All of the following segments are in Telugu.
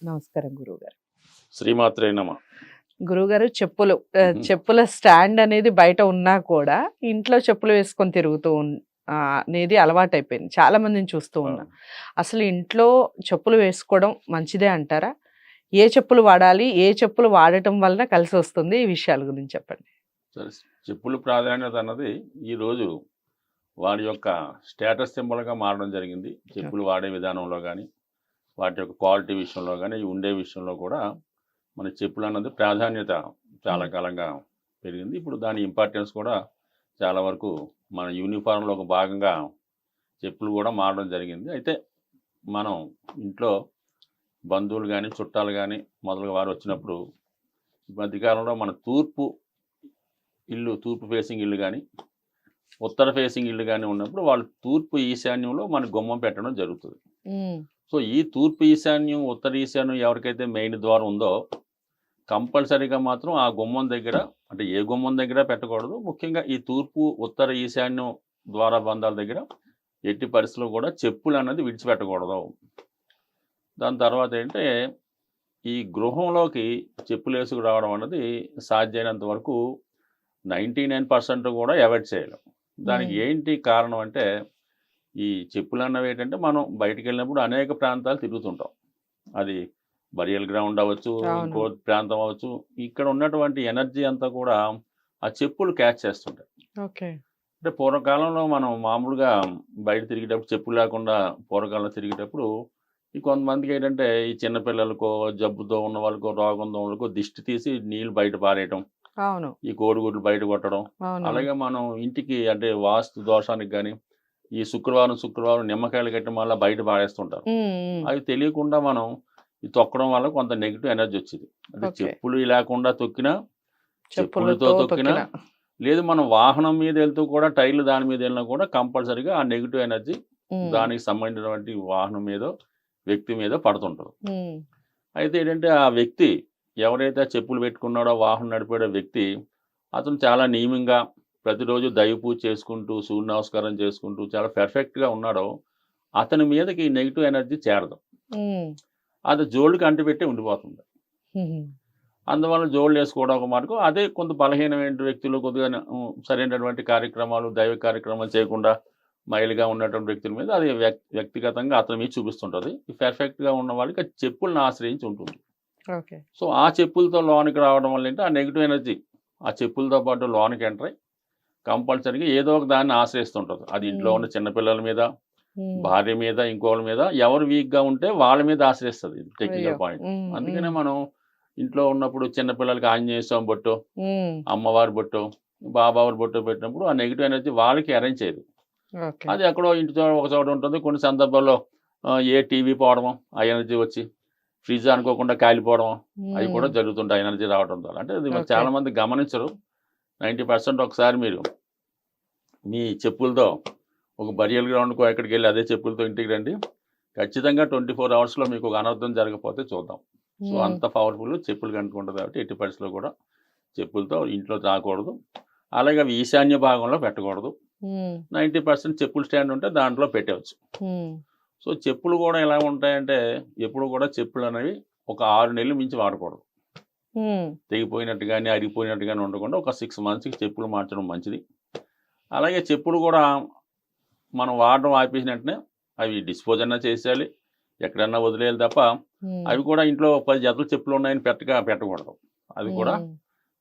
నమస్కారం గురువుగారు. శ్రీమాత్రే నమ. గురువుగారు చెప్పుల స్టాండ్ అనేది బయట ఉన్నా కూడా ఇంట్లో చెప్పులు వేసుకొని తిరుగుతూ అనేది అలవాటైపోయింది. చాలా మందిని చూస్తూ ఉన్నా. అసలు ఇంట్లో చెప్పులు వేసుకోవడం మంచిదే అంటారా? ఏ చెప్పులు వాడాలి? ఏ చెప్పులు వాడటం వలన కలిసి వస్తుంది? ఈ విషయాల గురించి చెప్పండి. సరే, చెప్పుల ప్రాధాన్యత అన్నది ఈరోజు వారి యొక్క స్టేటస్ సింబల్గా మారడం జరిగింది. చెప్పులు వాడే విధానంలో కానీ, వాటి యొక్క క్వాలిటీ విషయంలో కానీ, ఉండే విషయంలో కూడా మన చెప్పులు అన్నది ప్రాధాన్యత చాలా కాలంగా పెరిగింది. ఇప్పుడు దాని ఇంపార్టెన్స్ కూడా చాలా వరకు మన యూనిఫామ్లో ఒక భాగంగా చెప్పులు కూడా మారడం జరిగింది. అయితే మనం ఇంట్లో బంధువులు కానీ, చుట్టాలు కానీ మొదలుగా వారు వచ్చినప్పుడు ఈ మధ్యకాలంలో మన తూర్పు ఫేసింగ్ ఇల్లు కానీ, ఉత్తర ఫేసింగ్ ఇల్లు కానీ ఉన్నప్పుడు వాళ్ళు తూర్పు ఈశాన్యంలో మన గుమ్మం పెట్టడం జరుగుతుంది. సో ఈ తూర్పు ఈశాన్యం, ఉత్తర ఈశాన్యం ఎవరికైతే మెయిన్ ద్వారం ఉందో కంపల్సరీగా మాత్రం ఆ గుమ్మం దగ్గర, అంటే ఏ గుమ్మం దగ్గర పెట్టకూడదు. ముఖ్యంగా ఈ తూర్పు, ఉత్తర ఈశాన్యం ద్వార బంధాల దగ్గర ఎట్టి పరిస్థితుల్లో కూడా చెప్పులు అన్నది విడిచిపెట్టకూడదు. దాని తర్వాత ఏంటంటే ఈ గృహంలోకి చెప్పులు వేసుకు రావడం అన్నది సాధ్యమైనంత వరకు 99% కూడా అవాయిడ్ చేయాలి. దానికి ఏంటి కారణం అంటే, ఈ చెప్పులు అన్నవి ఏంటంటే మనం బయటికి వెళ్ళినప్పుడు అనేక ప్రాంతాలు తిరుగుతుంటాం. అది బరియల్ గ్రౌండ్ అవ్వచ్చు, ఇంకో ప్రాంతం అవ్వచ్చు. ఇక్కడ ఉన్నటువంటి ఎనర్జీ అంతా కూడా ఆ చెప్పులు క్యాచ్ చేస్తుంటాయి. అంటే పూర్వకాలంలో మనం మామూలుగా బయట తిరిగేటప్పుడు చెప్పులు లేకుండా పూర్వకాలంలో తిరిగేటప్పుడు ఈ కొంతమందికి ఏంటంటే ఈ చిన్నపిల్లలకో, జబ్బుతో ఉన్న వాళ్ళకో, రోగంతో వాళ్ళకో దిష్టి తీసి నీళ్ళు బయట పారేయటం, ఈ కోడిగుడ్లు బయట కొట్టడం. అలాగే మనం ఇంటికి అంటే వాస్తు దోషానికి కానీ ఈ శుక్రవారం నిమ్మకాయలు కట్టడం వల్ల బయట పారేస్తుంటారు. అవి తెలియకుండా మనం ఈ తొక్కడం వల్ల కొంత నెగిటివ్ ఎనర్జీ వచ్చింది. అంటే చెప్పులు లేకుండా తొక్కినా, చెప్పులతో తొక్కినా, లేదు మనం వాహనం మీద వెళ్తూ కూడా టైర్లు దాని మీద వెళ్ళినా కూడా కంపల్సరీగా ఆ నెగిటివ్ ఎనర్జీ దానికి సంబంధించినటువంటి వాహనం మీద, వ్యక్తి మీద పడుతుంటుంది. అయితే ఏంటంటే ఆ వ్యక్తి ఎవరైతే చెప్పులు పెట్టుకున్నాడో, వాహనం నడిపే వ్యక్తి, అతను చాలా నియమంగా ప్రతిరోజు దైవ పూజ చేసుకుంటూ, సూర్య నమస్కారం చేసుకుంటూ చాలా పర్ఫెక్ట్గా ఉన్నాడో అతని మీదకి నెగిటివ్ ఎనర్జీ చేరదు. అది జోళ్ళకి అంటిపెట్టి ఉండిపోతుంది. అందువల్ల జోళ్ళు వేసుకోవడం ఒక మార్గం. అదే కొంత బలహీనమైన వ్యక్తులు, కొద్దిగా సరైనటువంటి కార్యక్రమాలు, దైవ కార్యక్రమాలు చేయకుండా మైలుగా ఉన్నటువంటి వ్యక్తుల మీద అది వ్యక్తిగతంగా అతని మీద చూపిస్తుంటుంది. పర్ఫెక్ట్గా ఉన్న వాళ్ళకి చెప్పులను ఆశ్రయించి ఉంటుంది. సో ఆ చెప్పులతో లోనికి రావడం వల్ల ఏంటి, ఆ నెగిటివ్ ఎనర్జీ ఆ చెప్పులతో పాటు లోనికి ఎంటర్ అయ్యి కంపల్సరీగా ఏదో ఒక దాన్ని ఆశ్రయిస్తుంటుంది. అది ఇంట్లో ఉన్న చిన్నపిల్లల మీద, భార్య మీద, ఇంకోళ్ళ మీద, ఎవరు వీక్గా ఉంటే వాళ్ళ మీద ఆశ్రయిస్తుంది. ఇది టెక్నికల్ పాయింట్. అందుకనే మనం ఇంట్లో ఉన్నప్పుడు చిన్నపిల్లలకి ఆంజనేయ స్వామి బొట్టు, అమ్మవారి బొట్టు, బాబావారి బొట్టు పెట్టినప్పుడు ఆ నెగిటివ్ ఎనర్జీ వాళ్ళకి అరేంజ్ చేయదు. అది ఎక్కడో ఇంటితో ఒక చోట ఉంటుంది. కొన్ని సందర్భాల్లో ఏ టీవీ పోవడము, ఆ ఎనర్జీ వచ్చి ఫ్రిడ్జ్ అనుకోకుండా కాలిపోవడం, అవి కూడా జరుగుతుంటాయి ఎనర్జీ రావడం ద్వారా. అంటే అది చాలా మంది గమనించరు. 90% ఒకసారి మీరు మీ చెప్పులతో ఒక బరియల్ గ్రౌండ్కో ఎక్కడికి వెళ్ళి అదే చెప్పులతో ఇంటికి రండి. ఖచ్చితంగా 24 అవర్స్లో మీకు ఒక అనర్థం జరగకపోతే చూద్దాం. సో అంత పవర్ఫుల్ చెప్పులు కనుక్కుంటుంది. కాబట్టి ఎట్టి పరిస్థితుల్లో కూడా చెప్పులతో ఇంట్లో రాకూడదు. అలాగే అవి ఈశాన్య భాగంలో పెట్టకూడదు. 90% చెప్పులు స్టాండ్ ఉంటే దాంట్లో పెట్టవచ్చు. సో చెప్పులు కూడా ఎలా ఉంటాయంటే, ఎప్పుడు కూడా చెప్పులు అనేవి ఒక 6 నెలలు మించి వాడకూడదు. తెగిపోయినట్టు కానీ, అరిగిపోయినట్టు కానీ ఉండకుండా ఒక 6 మంత్స్కి చెప్పులు మార్చడం మంచిది. అలాగే చెప్పులు కూడా మనం వాడడం ఆపేసిన వెంటనే అవి డిస్పోజ్ అన్నా చేసేయాలి, ఎక్కడన్నా వదిలేయాలి తప్ప అవి కూడా ఇంట్లో 10 జతలు చెప్పులు ఉన్నాయని పెట్టకూడదు. అది కూడా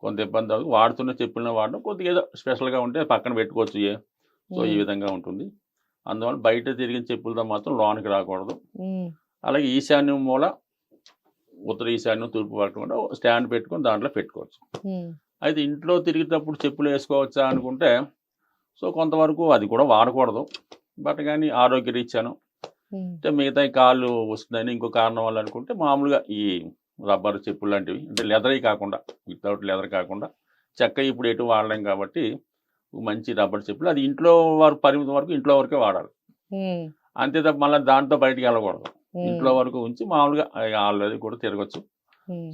కొంత ఇబ్బంది అవుతుంది. వాడుతున్న చెప్పులను వాడడం కొద్దిగా ఏదో స్పెషల్గా ఉంటే పక్కన పెట్టుకోవచ్చు. సో ఈ విధంగా ఉంటుంది. అందువల్ల బయట తిరిగిన చెప్పులతో మాత్రం లోనికి రాకూడదు. అలాగే ఈశాన్యం మూల, ఉత్తర ఈశాన్యం, తూర్పు పడకుండా స్టాండ్ పెట్టుకొని దాంట్లో పెట్టుకోవచ్చు. అయితే ఇంట్లో తిరిగేటప్పుడు చెప్పులు వేసుకోవచ్చా అనుకుంటే, సో కొంతవరకు అది కూడా వాడకూడదు. బట్ కానీ ఆరోగ్య రీత్యాను అంటే మిగతా కాళ్ళు వస్తుందని ఇంకో కారణం వల్ల అనుకుంటే మామూలుగా ఈ రబ్బర్ చెప్పులు లాంటివి, అంటే లెదర్ కాకుండా, వితౌట్ లెదర్ కాకుండా చెక్క ఇప్పుడు ఎటు వాడలేం కాబట్టి మంచి రబ్బర్ చెప్పులు, అది ఇంట్లో వరకు పరిమితం వరకు ఇంట్లో వరకే వాడాలి. అంతే తప్ప మళ్ళీ దాంతో బయటికి వెళ్ళకూడదు. ఇంట్లో వరకు ఉంచి మామూలుగా ఆల్రెడీ కూడా తిరగచ్చు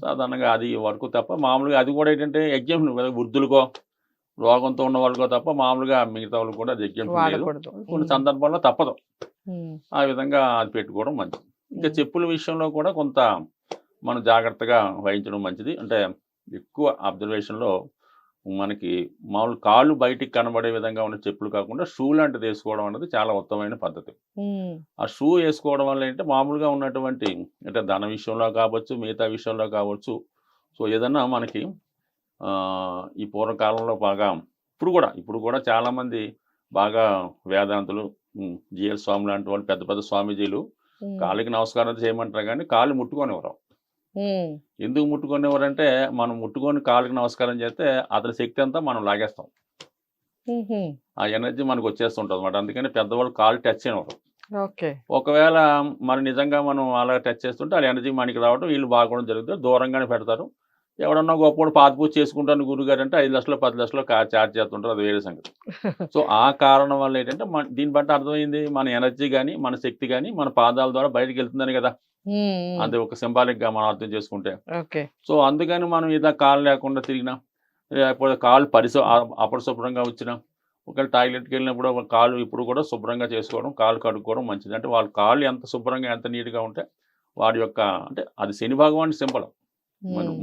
సాధారణంగా అది వరకు తప్ప. మామూలుగా అది కూడా ఏంటంటే ఎగ్జాంపుల్ వృద్ధులకో, రోగంతో ఉన్న వాళ్ళకో తప్ప మామూలుగా మిగతా వాళ్ళు కూడా అది ఎగ్జాంపుల్ లేదు. కొన్ని సందర్భాల్లో తప్పదు. ఆ విధంగా అది పెట్టుకోవడం మంచిది. ఇంకా చెప్పుల విషయంలో కూడా కొంత మనం జాగ్రత్తగా వహించడం మంచిది. అంటే ఎక్కువ అబ్జర్వేషన్‌లో మనకి మామూలు కాళ్ళు బయటికి కనబడే విధంగా ఉన్న చెప్పులు కాకుండా షూ లాంటిది వేసుకోవడం అనేది చాలా ఉత్తమమైన పద్ధతి. హ్మ్. ఆ షూ వేసుకోవడం వల్ల ఏంటంటే మామూలుగా ఉన్నటువంటి అంటే ధన విషయంలో కావచ్చు, మిగతా విషయంలో కావచ్చు. సో ఏదన్నా మనకి ఈ పూర్వకాలంలో బాగా ఇప్పుడు కూడా చాలామంది బాగా వేదాంతులు, జీఎల్ స్వామి లాంటి వాళ్ళు పెద్ద పెద్ద స్వామీజీలు హ్మ్. కాళ్ళకి నమస్కారం చేయమంటారు కానీ కాళ్ళు ముట్టుకొనివ్వరు. హ్మ్. ఎందుకు ముట్టుకునేవారంటే మనం ముట్టుకొని కాళ్ళకి నమస్కారం చేస్తే అతని శక్తి అంతా మనం లాగేస్తాం. హుహు. ఆ ఎనర్జీ మనకు వచ్చేస్తుంటుంది అన్నమాట. అందుకని పెద్దవాళ్ళు కాళ్ళు టచ్ చేయనివ్వరు. ఓకే. ఒకవేళ మరి నిజంగా మనం అలా టచ్ చేస్తుంటే ఆ ఎనర్జీ మనకి రావడం, వీళ్ళు బాగోవడం జరుగుతుంది. దూరంగానే పెడతారు. ఎవడన్నా గొప్పోడు పాత పూజ చేసుకుంటాను గురువుగారు అంటే 5,00,000 10,00,000 చార్జ్ చేస్తుంటారు. అది వేరే సంగతి. సో ఆ కారణం వల్ల ఏంటంటే దీన్ని బట్టి అర్థమైంది మన ఎనర్జీ కానీ, మన శక్తి కానీ మన పాదాల ద్వారా బయటకు వెళ్తుందని కదా. హ్మ్. అది ఒక సింబాలిక్‌గా మనం అర్థం చేసుకుంటే. ఓకే. సో అందుకని మనం ఇలా కాళ్ళు లేకుండా తిరిగినా, లేకపోతే కాళ్ళు అపరిశుభ్రంగా వచ్చినా, ఒకవేళ టాయిలెట్‌కి వెళ్ళినప్పుడు ఒక కాళ్ళు ఇప్పుడు కూడా శుభ్రంగా చేసుకోవడం, కాళ్ళు కడుక్కోవడం మంచిది. అంటే వాళ్ళ కాళ్ళు ఎంత శుభ్రంగా, ఎంత నీట్‌గా ఉంటే వాడి యొక్క అంటే అది శని భగవానుడి సింబల్.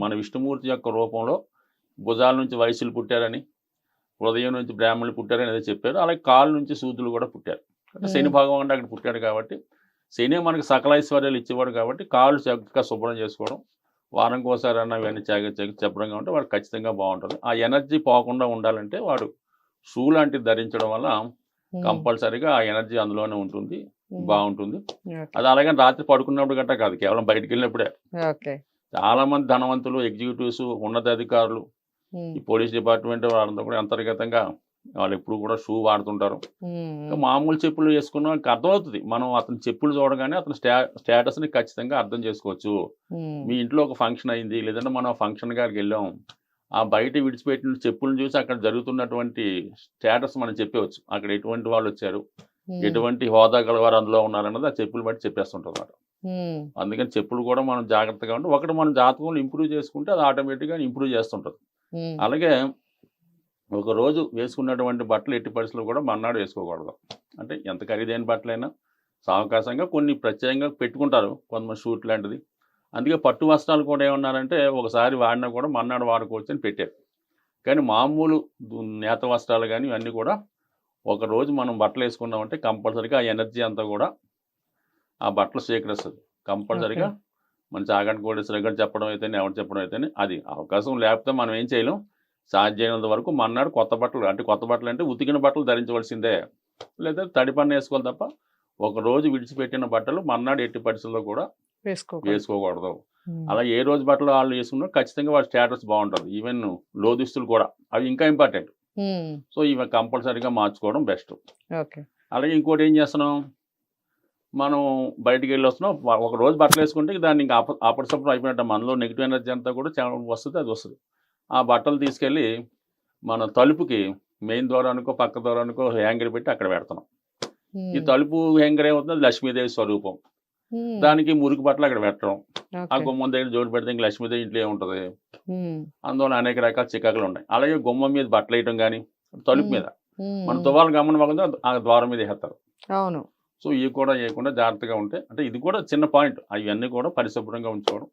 మన విష్ణుమూర్తి యొక్క రూపంలో భుజాల నుంచి వైశ్యులు పుట్టారని, హృదయం నుంచి బ్రాహ్మణులు పుట్టారని ఏదో చెప్పారు. అలాగే కాళ్ళ నుంచి శూద్రులు కూడా పుట్టారు. అంటే శని భగవానుడు అక్కడ పుట్టాడు కాబట్టి, శని మనకి సకల ఐశ్వర్యాలు ఇచ్చేవాడు కాబట్టి కాళ్ళు చక్కగా శుభ్రం చేసుకోవడం, వారంకి ఒకసారి అన్న ఇవన్నీ శుభ్రంగా ఉంటే వాడు ఖచ్చితంగా బాగుంటుంది. ఆ ఎనర్జీ పోకుండా ఉండాలంటే వాడు షూ లాంటిది ధరించడం వల్ల కంపల్సరీగా ఆ ఎనర్జీ అందులోనే ఉంటుంది, బాగుంటుంది. అది అలాగని రాత్రి పడుకున్నప్పుడు గట్టా కాదు, కేవలం బయటికి వెళ్ళినప్పుడే. చాలా మంది ధనవంతులు, ఎగ్జిక్యూటివ్స్, ఉన్నతాధికారులు, ఈ పోలీస్ డిపార్ట్మెంట్ వాళ్ళంతా కూడా అంతర్గతంగా వాళ్ళు ఎప్పుడు కూడా షూ వాడుతుంటారు. మామూలు చెప్పులు వేసుకున్న అర్థమవుతుంది. మనం అతని చెప్పులు చూడగానే అతని స్టేటస్ని ఖచ్చితంగా అర్థం చేసుకోవచ్చు. మీ ఇంట్లో ఒక ఫంక్షన్ అయింది, లేదంటే మనం ఫంక్షన్ గారికి వెళ్ళాం, ఆ బయట విడిచిపెట్టిన చెప్పులను చూసి అక్కడ జరుగుతున్నటువంటి స్టేటస్ మనం చెప్పవచ్చు. అక్కడ ఎటువంటి వాళ్ళు వచ్చారు, ఎటువంటి హోదా గలవారు అందులో ఉన్నారన్నది ఆ చెప్పులు బట్టి చెప్పేస్తుంటారు అన్నమాట. అందుకని చెప్పులు కూడా మనం జాగ్రత్తగా ఉంటే ఒకటి మనం జాతకంలో ఇంప్రూవ్ చేసుకుంటే అది ఆటోమేటిక్గా ఇంప్రూవ్ చేస్తుంటుంది. అలాగే ఒక రోజు వేసుకున్నటువంటి బట్టలు ఎట్టి పరిస్థితుల్లో కూడా మర్నాడు వేసుకోకూడదు. అంటే ఎంత ఖరీదైన బట్టలైనా సావకాశంగా కొన్ని ప్రత్యేకంగా పెట్టుకుంటారు కొంతమంది షూట్ లాంటిది. అందుకే పట్టు వస్త్రాలు కూడా ఏమన్నారంటే ఒకసారి వాడినా కూడా మర్నాడు వాడుకోవచ్చు అని పెట్టారు. కానీ మామూలు నేత వస్త్రాలు కానీ ఇవన్నీ కూడా ఒక రోజు మనం బట్టలు వేసుకున్నామంటే కంపల్సరీగా ఆ ఎనర్జీ అంతా కూడా ఆ బట్టలు స్వీకరిస్తుంది. కంపల్సరీగా మన చాగంటి కోటేశ్వర గారు చెప్పడం అయితేనే, ఎవరు చెప్పడం అయితేనే అది అవకాశం లేకపోతే మనం ఏం చేయలేం. సాధ్యమైనంత వరకు మర్నాడు కొత్త బట్టలు అంటే ఉతికిన బట్టలు ధరించవలసిందే, లేదా తడి పన్ను వేసుకోవాలి తప్ప ఒక రోజు విడిచిపెట్టిన బట్టలు మర్నాడు ఎట్టి పరిస్థితుల్లో కూడా వేసుకోకూడదు. అలా ఏ రోజు బట్టలు వాళ్ళు వేసుకున్నా ఖచ్చితంగా వాళ్ళ స్టేటస్ బాగుంటుంది. ఈవెన్ లోదుస్తులు కూడా అవి ఇంకా ఇంపార్టెంట్. సో ఇవి కంపల్సరీగా మార్చుకోవడం బెస్ట్. అలాగే ఇంకోటి ఏం చేస్తున్నాం, మనం బయటికి వెళ్ళి వస్తున్నాం, ఒక రోజు బట్టలు వేసుకుంటే దాన్ని ఇంకా అపరిశుభ్రం అయిపోయినట్టు, మనలో నెగిటివ్ ఎనర్జీ అంతా కూడా వస్తుంది, అది వస్తుంది. ఆ బట్టలు తీసుకెళ్ళి మన తలుపుకి మెయిన్ ద్వారానికో పక్క ద్వారానికో హ్యాంగర్ పెట్టి అక్కడ పెడుతున్నాం. ఈ తలుపు హ్యాంగర్ ఏమవుతుంది, లక్ష్మీదేవి స్వరూపం. దానికి మురికి బట్టలు అక్కడ పెట్టడం, ఆ గుమ్మం దగ్గర జోడు పెడితే ఇంక లక్ష్మీదేవి ఇంట్లో ఏముంటుంది. అందువల్ల అనేక రకాల చికాకులు ఉన్నాయి. అలాగే గుమ్మం మీద బట్టలు వేయటం కానీ తలుపు మీద మన తువాలు గమనం ఆ ద్వారం మీద వేస్తారు. అవును. సో ఇవి కూడా వేయకుండా జాగ్రత్తగా ఉంటే, అంటే ఇది కూడా చిన్న పాయింట్, అవన్నీ కూడా పరిశుభ్రంగా ఉంచుకోవడం,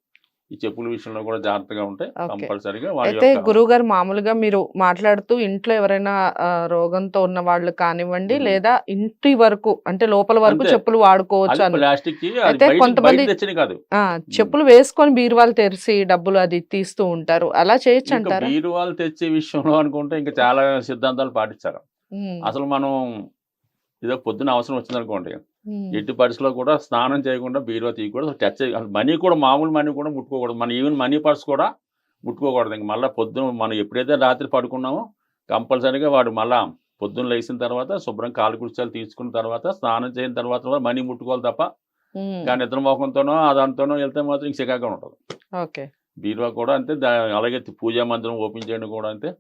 ఈ చెప్పుల విషయంలో కూడా జాగ్రత్తగా ఉంటే కంపల్సరీగా. అయితే గురువు గారు మామూలుగా మీరు మాట్లాడుతూ ఇంట్లో ఎవరైనా రోగంతో ఉన్న వాళ్ళు కానివ్వండి, లేదా ఇంటి వరకు అంటే లోపల వరకు చెప్పులు వాడుకోవచ్చు. అయితే కొంతమంది చెప్పులు వేసుకొని బీరువాలు తెరిచి డబ్బులు అది తీస్తూ ఉంటారు, అలా చేయొచ్చు అంటారా? బీరువాలు తెచ్చే విషయంలో అనుకుంటే ఇంకా చాలా సిద్ధాంతాలు పాటించారు. అసలు మనం ఏదో పొద్దున అవసరం వచ్చిందనుకోండి, ఎట్టి పరిస్థితుల్లో కూడా స్నానం చేయకుండా బీరువా తీయకూడదు, టచ్ మనీ కూడా మామూలు మనీ కూడా ముట్టుకోకూడదు. మన ఈవెన్ మనీ పర్స్ కూడా ముట్టుకోకూడదు. ఇంక మళ్ళీ పొద్దున మనం ఎప్పుడైతే రాత్రి పడుకున్నామో కంపల్సరీగా వాడు మళ్ళీ పొద్దున్న లేచిన తర్వాత శుభ్రం కాలు కుర్చాలు తీసుకున్న తర్వాత స్నానం చేసిన తర్వాత మనీ ముట్టుకోవాలి తప్ప, కానీ నిద్ర మోకంతోనో అదంతోనో వెళ్తే మాత్రం ఇంక చికాగా ఉంటుంది. బీరువా కూడా అంతే. అలాగే పూజా మందిరం ఓపెన్ చేయడం కూడా అంతే.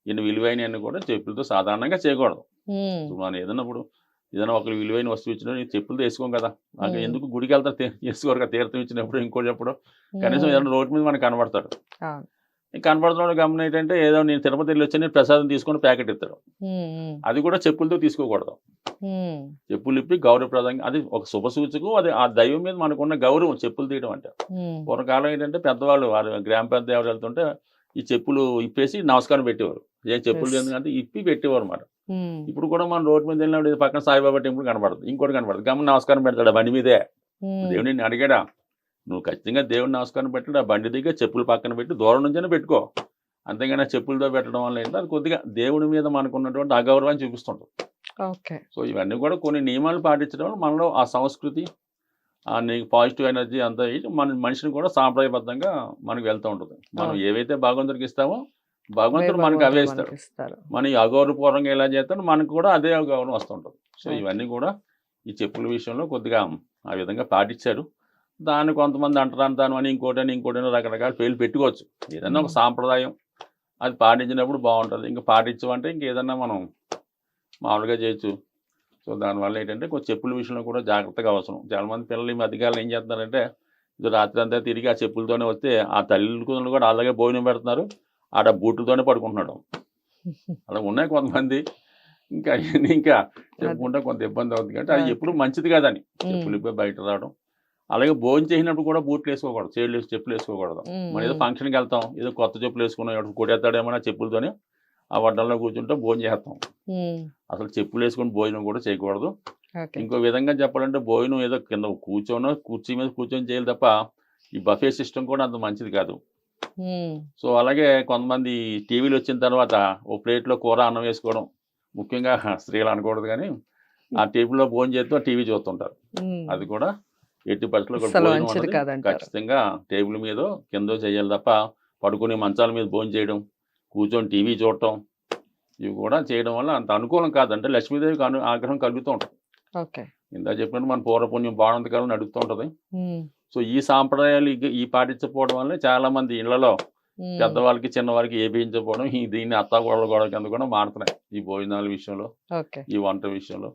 ఇన్ని విలువైనవన్నీ కూడా చెప్పులతో సాధారణంగా చేయకూడదు. మనం ఏదైనా ఒకరు విలువైన వస్తువు ఇచ్చినా చెప్పులతో వేసుకోం కదా. నాకు ఎందుకు గుడికి వెళ్తా వేసుకోరు కదా, తీర్థం ఇచ్చినప్పుడు ఇంకోటి ఎప్పుడు కనీసం ఏదైనా రోడ్డు మీద మనకు కనబడతాడు. కనపడుతున్నాడు గమనం ఏంటంటే ఏదో నేను తిరుపతి వెళ్ళి వచ్చి నేను ప్రసాదం తీసుకొని ప్యాకెట్ ఇస్తాడు. అది కూడా చెప్పులతో తీసుకోకూడదు. చెప్పులు ఇప్పి గౌరవప్రదంగా, అది ఒక శుభ సూచకం. అది ఆ దైవం మీద మనకున్న గౌరవం చెప్పులు తీయడం అంటే. పూర్వకాలం ఏంటంటే పెద్దవాళ్ళు వారు గ్రామ పెద్ద ఎవరు వెళ్తుంటే ఈ చెప్పులు ఇప్పేసి నమస్కారం పెట్టేవారు. ఏ చెప్పులు ఎందుకంటే ఇప్పి పెట్టేవారు అన్నమాట. ఇప్పుడు కూడా మనం రోడ్డు మీద వెళ్ళినప్పుడు ఇది పక్కన సాయిబాబా టెంపుల్ కనబడుతుంది, ఇంకోటి కనబడుతుంది, గమని నమస్కారం పెడతాడు ఆ బండి మీదే. దేవుడు నిన్ను అడిగాడా? నువ్వు ఖచ్చితంగా దేవుడిని నమస్కారం పెట్టాడు, ఆ బండి దగ్గర చెప్పులు పక్కన పెట్టి దూరం నుంచైనా పెట్టుకో. అంతేగాని చెప్పులతో పెట్టడం వల్ల ఏంటంటే అది కొద్దిగా దేవుడి మీద మనకు ఉన్నటువంటి అగౌరవాన్ని చూపిస్తుంటుంది. సో ఇవన్నీ కూడా కొన్ని నియమాలు పాటించడం వల్ల మనలో ఆ సంస్కృతి, ఆ నీకు పాజిటివ్ ఎనర్జీ అంతా మన మనిషిని కూడా సాంప్రదాయబద్ధంగా మనకు వెళ్తూ ఉంటుంది. మనం ఏవైతే భగవంతుడికి ఇస్తామో భగవంతుడు మనకు అవే ఇస్తాడు. మన అగౌరవపూర్వంగా ఎలా చేస్తాడో మనకు కూడా అదే గౌరవం వస్తుంటుంది. సో ఇవన్నీ కూడా ఈ చెప్పుల విషయంలో కొద్దిగా ఆ విధంగా పాటించారు. దాన్ని కొంతమంది అంటరాని దాని అని ఇంకోటని రకరకాల పేర్లు పెట్టుకోవచ్చు. ఏదన్నా ఒక సాంప్రదాయం అది పాటించినప్పుడు బాగుంటుంది. ఇంకా పాటించమంటే ఇంకేదన్నా మనం మామూలుగా చేయొచ్చు. సో దానివల్ల ఏంటంటే కొంచెం చెప్పుల విషయంలో కూడా జాగ్రత్తగా అవసరం. చాలామంది పిల్లలు ఈ మధ్యకాలం ఏం చేస్తున్నారంటే ఇది రాత్రి అంతా తిరిగి ఆ చెప్పులతోనే వస్తే ఆ తల్లిదండ్రులు కూడా అలాగే భోజనం పెడుతున్నారు, ఆడ బూట్లతోనే పడుకుంటున్నాడు. అలా ఉన్నాయి కొంతమంది. ఇంకా చెప్పుకుంటే కొంత ఇబ్బంది అవుతుంది కాబట్టి అది ఎప్పుడు మంచిది కాదని చెప్పులు ఇప్పి బయట రావడం. అలాగే భోజనం చేసినప్పుడు కూడా బూట్లు వేసుకోకూడదు, చెప్పులు వేసుకోకూడదు. మనం ఏదో ఫంక్షన్కి వెళ్తాం, ఏదో కొత్త చెప్పులు వేసుకున్నాం, కొట్టేస్తాడేమో చెప్పులతోనే ఆ వడ్డల్లో కూర్చుంటే భోజనం చేస్తాం. అసలు చెప్పులు వేసుకొని భోజనం కూడా చేయకూడదు. ఇంకో విధంగా చెప్పాలంటే భోజనం ఏదో కింద కుర్చీ మీద కూర్చొని చేయాలి తప్ప ఈ బఫే సిస్టమ్ కూడా అంత మంచిది కాదు. సో అలాగే కొంతమంది టీవీలు వచ్చిన తర్వాత ఓ ప్లేట్లో కూర అన్నం వేసుకోవడం, ముఖ్యంగా స్త్రీలు అనకూడదు కానీ ఆ టేబుల్లో భోజనం చేస్తూ టీవీ చూస్తుంటారు. అది కూడా ఎట్టి పరిస్థితుల్లో ఖచ్చితంగా టేబుల్ మీద కింద చేయాలి తప్ప పడుకునే మంచాల మీద భోజనం చేయడం, కూర్చొని టీవీ చూడటం ఇవి కూడా చేయడం వల్ల అంత అనుకూలం కాదంటే లక్ష్మీదేవికి ఆగ్రహం కలుగుతూ ఉంటుంది. ఇందా చెప్పినట్టు మన పూర్వపుణ్యం బాణంతకాలం నడుస్తూ ఉంటుంది. సో ఈ సాంప్రదాయాలు ఈ పాటించకపోవడం వల్ల చాలా మంది ఇళ్లలో పెద్దవాళ్ళకి చిన్నవాళ్ళకి ఏపించకపోవడం, దీన్ని అత్తాకోడల గొడవ కింద కూడా మారుతున్నాయి ఈ భోజనాల విషయంలో, ఈ వంట విషయంలో.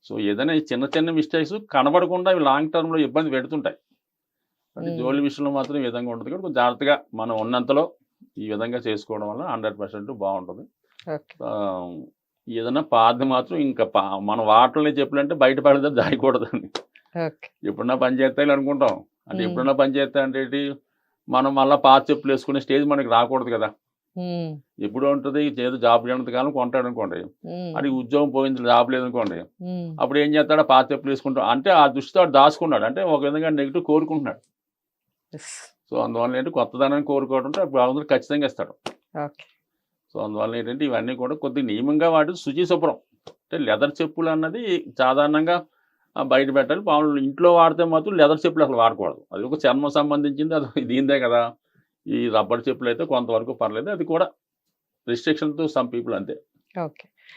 సో ఏదైనా ఈ చిన్న చిన్న మిస్టేక్స్ కనబడకుండా ఇవి లాంగ్ టర్మ్లో ఇబ్బంది పెడుతుంటాయి. అంటే జోలి విషయంలో మాత్రం ఈ విధంగా ఉంటుంది కాబట్టి జాగ్రత్తగా మనం ఉన్నంతలో ఈ విధంగా చేసుకోవడం వల్ల 100% బాగుంటుంది. ఏదైనా పాత మాత్రం ఇంకా మన వాటర్ని చెప్పాలంటే బయట పడితే దాయకూడదండి. ఎప్పుడన్నా పని చేస్తాయి అనుకుంటాం, అంటే ఎప్పుడన్నా పని చేస్తా అంటే మనం మళ్ళీ పాత చెప్పులు వేసుకునే స్టేజ్ మనకి రాకూడదు కదా. ఎప్పుడు ఉంటుంది ఏదో జాబ్ లేనంత కాలం కొంటాడు అనుకోండి, అది ఉద్యోగం పోయింది జాబ్ లేదనుకోండి, అప్పుడు ఏం చేస్తాడో పాత చెప్పులు వేసుకుంటాడు. అంటే ఆ దృష్టితో దాచుకున్నాడు, అంటే ఒక విధంగా నెగిటివ్ కోరుకుంటున్నాడు. సో అందువల్ల ఏంటంటే కొత్తదనాన్ని కోరుకోవడంతో భగవంతుడు ఖచ్చితంగా ఇస్తాడు. సో అందువల్ల ఏంటంటే ఇవన్నీ కూడా కొద్దిగా నియమంగా వాటి శుచి శుభ్రం. అంటే లెదర్ చెప్పులు అన్నది సాధారణంగా బయట పెట్టాలి. మామూలు ఇంట్లో వాడితే మాత్రం లెదర్ చెప్పులు అసలు వాడకూడదు. అది ఒక చర్మం సంబంధించింది, అది దీందే కదా. ఈ రబ్బర్ చెప్పులు అయితే కొంతవరకు పర్లేదు, అది కూడా రిస్ట్రిక్షన్తో సమ్ పీపుల్ అంతే.